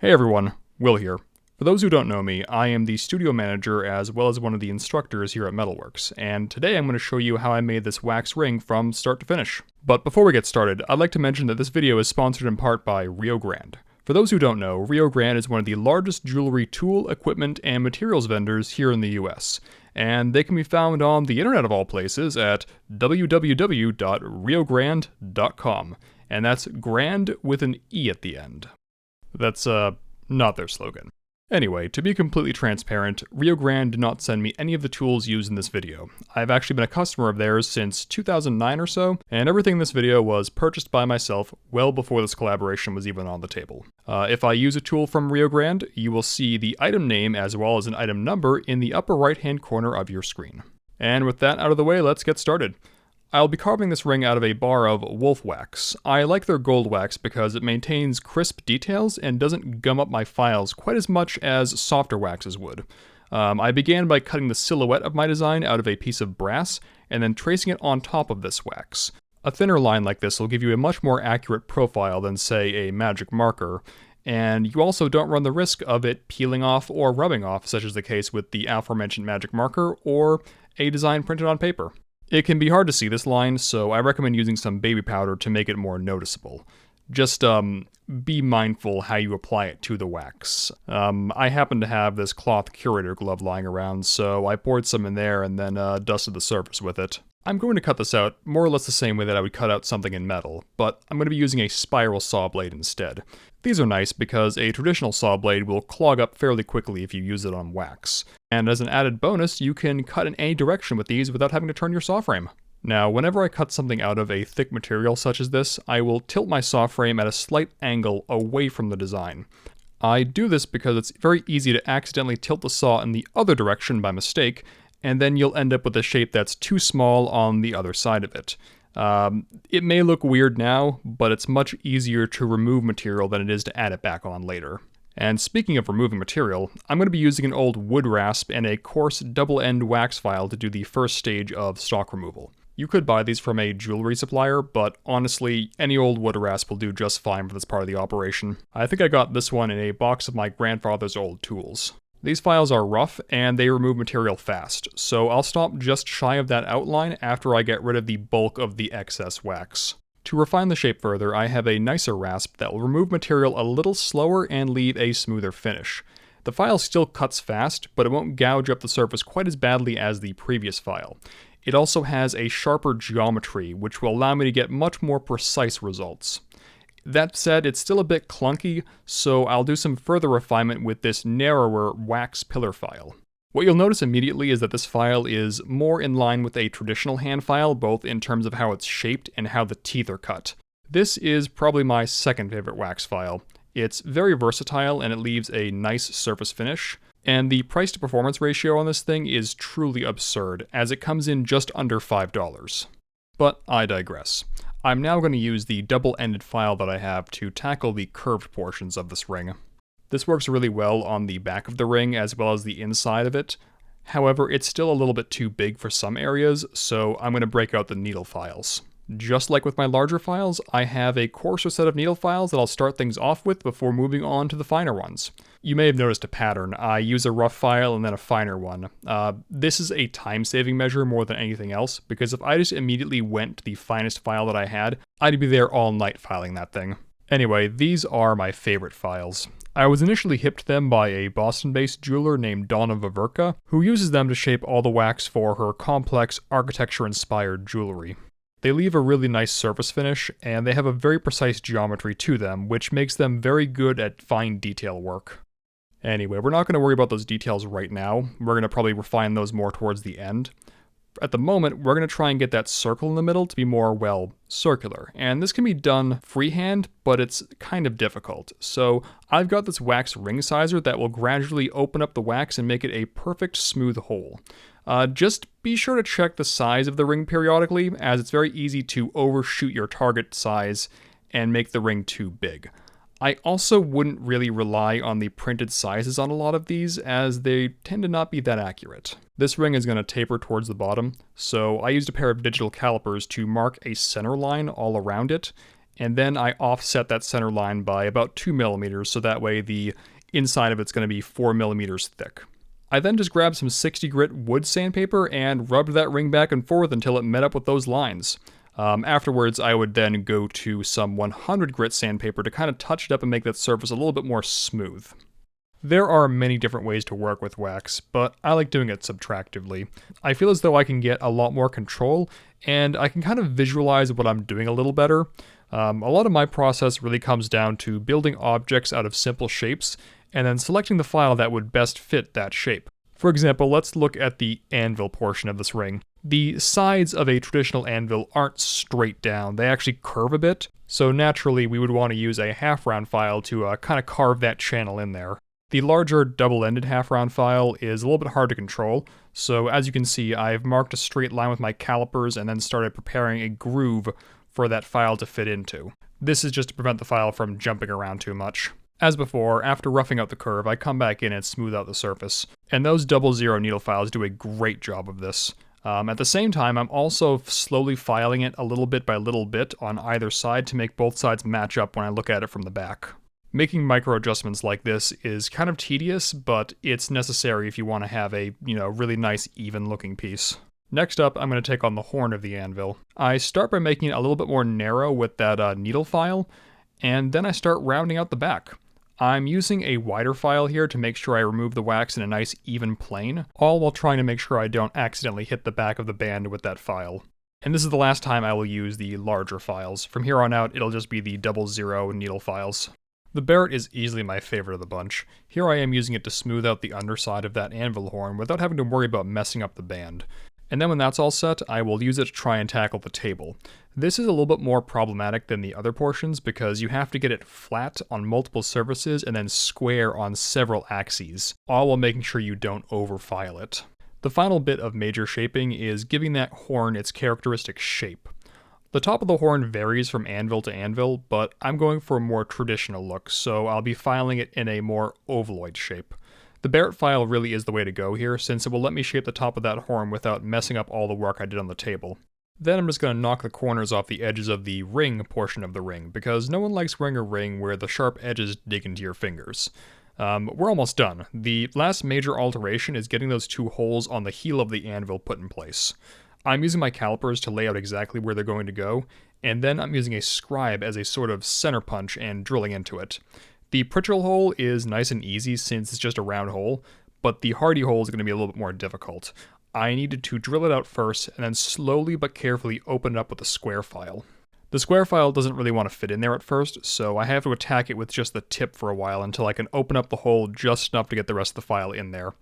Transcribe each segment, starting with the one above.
Hey everyone, Will here. For those who don't know me, I am the studio manager as well as one of the instructors here at Metalwerx, and today I'm going to show you how I made this wax ring from start to finish. But before we get started, I'd like to mention that this video is sponsored in part by Rio Grande. For those who don't know, Rio Grande is one of the largest jewelry tool, equipment, and materials vendors here in the US, and they can be found on the internet of all places at www.riogrande.com, and that's grand with an E at the end. That's, not their slogan. Anyway, to be completely transparent, Rio Grande did not send me any of the tools used in this video. I've actually been a customer of theirs since 2009 or so, and everything in this video was purchased by myself well before this collaboration was even on the table. If I use a tool from Rio Grande, you will see the item name as well as an item number in the upper right-hand corner of your screen. And with that out of the way, let's get started. I'll be carving this ring out of a bar of wolf wax. I like their gold wax because it maintains crisp details and doesn't gum up my files quite as much as softer waxes would. I began by cutting the silhouette of my design out of a piece of brass and then tracing it on top of this wax. A thinner line like this will give you a much more accurate profile than, say, a magic marker, and you also don't run the risk of it peeling off or rubbing off, such as the case with the aforementioned magic marker or a design printed on paper. It can be hard to see this line, so I recommend using some baby powder to make it more noticeable. Just, be mindful how you apply it to the wax. I happen to have this cloth curator glove lying around, so I poured some in there and then dusted the surface with it. I'm going to cut this out more or less the same way that I would cut out something in metal, but I'm going to be using a spiral saw blade instead. These are nice because a traditional saw blade will clog up fairly quickly if you use it on wax. And as an added bonus, you can cut in any direction with these without having to turn your saw frame. Now, whenever I cut something out of a thick material such as this, I will tilt my saw frame at a slight angle away from the design. I do this because it's very easy to accidentally tilt the saw in the other direction by mistake, and then you'll end up with a shape that's too small on the other side of it. It may look weird now, but it's much easier to remove material than it is to add it back on later. And speaking of removing material, I'm going to be using an old wood rasp and a coarse double-end wax file to do the first stage of stock removal. You could buy these from a jewelry supplier, but honestly, any old wood rasp will do just fine for this part of the operation. I think I got this one in a box of my grandfather's old tools. These files are rough, and they remove material fast, so I'll stop just shy of that outline after I get rid of the bulk of the excess wax. To refine the shape further, I have a nicer rasp that will remove material a little slower and leave a smoother finish. The file still cuts fast, but it won't gouge up the surface quite as badly as the previous file. It also has a sharper geometry, which will allow me to get much more precise results. That said, it's still a bit clunky, so I'll do some further refinement with this narrower wax pillar file. What you'll notice immediately is that this file is more in line with a traditional hand file, both in terms of how it's shaped and how the teeth are cut. This is probably my second favorite wax file. It's very versatile and it leaves a nice surface finish, and the price to performance ratio on this thing is truly absurd, as it comes in just under $5. But I digress. I'm now going to use the double-ended file that I have to tackle the curved portions of this ring. This works really well on the back of the ring as well as the inside of it. However, it's still a little bit too big for some areas, so I'm going to break out the needle files. Just like with my larger files, I have a coarser set of needle files that I'll start things off with before moving on to the finer ones. You may have noticed a pattern. I use a rough file and then a finer one. This is a time-saving measure more than anything else, because if I just immediately went to the finest file that I had, I'd be there all night filing that thing. Anyway, these are my favorite files. I was initially hipped to them by a Boston-based jeweler named Donna Vaverka, who uses them to shape all the wax for her complex, architecture-inspired jewelry. They leave a really nice surface finish, and they have a very precise geometry to them, which makes them very good at fine detail work. Anyway, we're not going to worry about those details right now. We're going to probably refine those more towards the end. At the moment, we're going to try and get that circle in the middle to be more, well, circular. And this can be done freehand, but it's kind of difficult. So I've got this wax ring sizer that will gradually open up the wax and make it a perfect smooth hole. Just be sure to check the size of the ring periodically, as it's very easy to overshoot your target size and make the ring too big. I also wouldn't really rely on the printed sizes on a lot of these, as they tend to not be that accurate. This ring is going to taper towards the bottom, so I used a pair of digital calipers to mark a center line all around it, and then I offset that center line by about 2 millimeters, so that way the inside of it's going to be 4 millimeters thick. I then just grabbed some 60 grit wood sandpaper and rubbed that ring back and forth until it met up with those lines. Afterwards, I would then go to some 100 grit sandpaper to kind of touch it up and make that surface a little bit more smooth. There are many different ways to work with wax, but I like doing it subtractively. I feel as though I can get a lot more control, and I can kind of visualize what I'm doing a little better. A lot of my process really comes down to building objects out of simple shapes, and then selecting the file that would best fit that shape. For example, let's look at the anvil portion of this ring. The sides of a traditional anvil aren't straight down, they actually curve a bit, so naturally we would want to use a half-round file to kind of carve that channel in there. The larger double-ended half-round file is a little bit hard to control, so as you can see, I've marked a straight line with my calipers and then started preparing a groove for that file to fit into. This is just to prevent the file from jumping around too much. As before, after roughing out the curve, I come back in and smooth out the surface, and those 00 needle files do a great job of this. At the same time, I'm also slowly filing it a little bit by little bit on either side to make both sides match up when I look at it from the back. Making micro adjustments like this is kind of tedious, but it's necessary if you want to have a, really nice even looking piece. Next up, I'm going to take on the horn of the anvil. I start by making it a little bit more narrow with that needle file, and then I start rounding out the back. I'm using a wider file here to make sure I remove the wax in a nice even plane, all while trying to make sure I don't accidentally hit the back of the band with that file. And this is the last time I will use the larger files. From here on out, it'll just be the 00 needle files. The Barrett is easily my favorite of the bunch. Here I am using it to smooth out the underside of that anvil horn without having to worry about messing up the band. And then when that's all set, I will use it to try and tackle the table. This is a little bit more problematic than the other portions because you have to get it flat on multiple surfaces and then square on several axes, all while making sure you don't overfile it. The final bit of major shaping is giving that horn its characteristic shape. The top of the horn varies from anvil to anvil, but I'm going for a more traditional look, so I'll be filing it in a more ovaloid shape. The Barrett file really is the way to go here, since it will let me shape the top of that horn without messing up all the work I did on the table. Then I'm just going to knock the corners off the edges of the ring portion of the ring, because no one likes wearing a ring where the sharp edges dig into your fingers. We're almost done. The last major alteration is getting those 2 holes on the heel of the anvil put in place. I'm using my calipers to lay out exactly where they're going to go, and then I'm using a scribe as a sort of center punch and drilling into it. The Pritchell hole is nice and easy since it's just a round hole, but the Hardy hole is going to be a little bit more difficult. I needed to drill it out first, and then slowly but carefully open it up with a square file. The square file doesn't really want to fit in there at first, so I have to attack it with just the tip for a while until I can open up the hole just enough to get the rest of the file in there.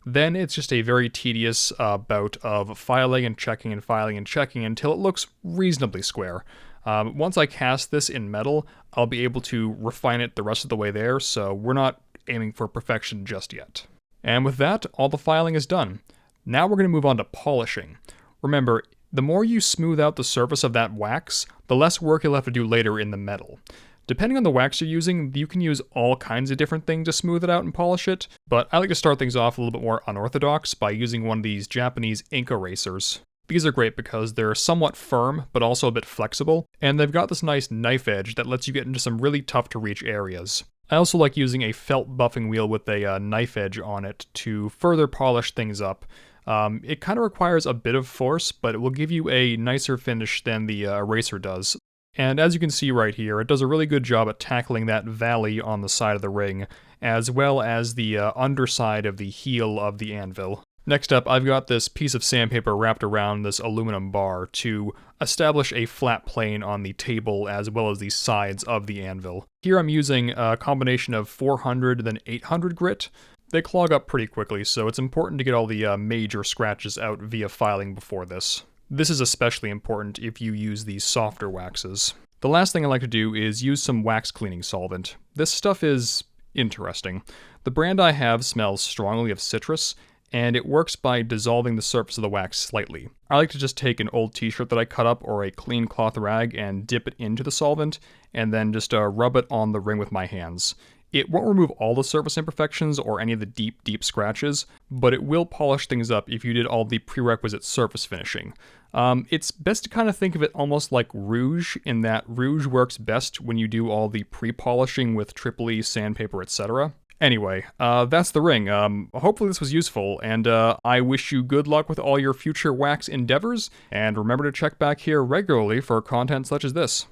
Then it's just a very tedious bout of filing and checking and filing and checking until it looks reasonably square. Once I cast this in metal, I'll be able to refine it the rest of the way there, so we're not aiming for perfection just yet. And with that, all the filing is done. Now we're going to move on to polishing. Remember, the more you smooth out the surface of that wax, the less work you'll have to do later in the metal. Depending on the wax you're using, you can use all kinds of different things to smooth it out and polish it, but I like to start things off a little bit more unorthodox by using one of these Japanese ink erasers. These are great because they're somewhat firm, but also a bit flexible, and they've got this nice knife edge that lets you get into some really tough to reach areas. I also like using a felt buffing wheel with a knife edge on it to further polish things up. It kind of requires a bit of force, but it will give you a nicer finish than the eraser does. And as you can see right here, it does a really good job at tackling that valley on the side of the ring, as well as the underside of the heel of the anvil. Next up, I've got this piece of sandpaper wrapped around this aluminum bar to establish a flat plane on the table as well as the sides of the anvil. Here I'm using a combination of 400 and 800 grit. They clog up pretty quickly, so it's important to get all the major scratches out via filing before this. This is especially important if you use these softer waxes. The last thing I like to do is use some wax cleaning solvent. This stuff is interesting. The brand I have smells strongly of citrus, and it works by dissolving the surface of the wax slightly. I like to just take an old t-shirt that I cut up or a clean cloth rag and dip it into the solvent, and then just rub it on the ring with my hands. It won't remove all the surface imperfections or any of the deep scratches, but it will polish things up if you did all the prerequisite surface finishing. It's best to kind of think of it almost like rouge, in that rouge works best when you do all the pre-polishing with Triple E, sandpaper, etc. Anyway, that's the ring. Hopefully this was useful, and I wish you good luck with all your future wax endeavors, and remember to check back here regularly for content such as this.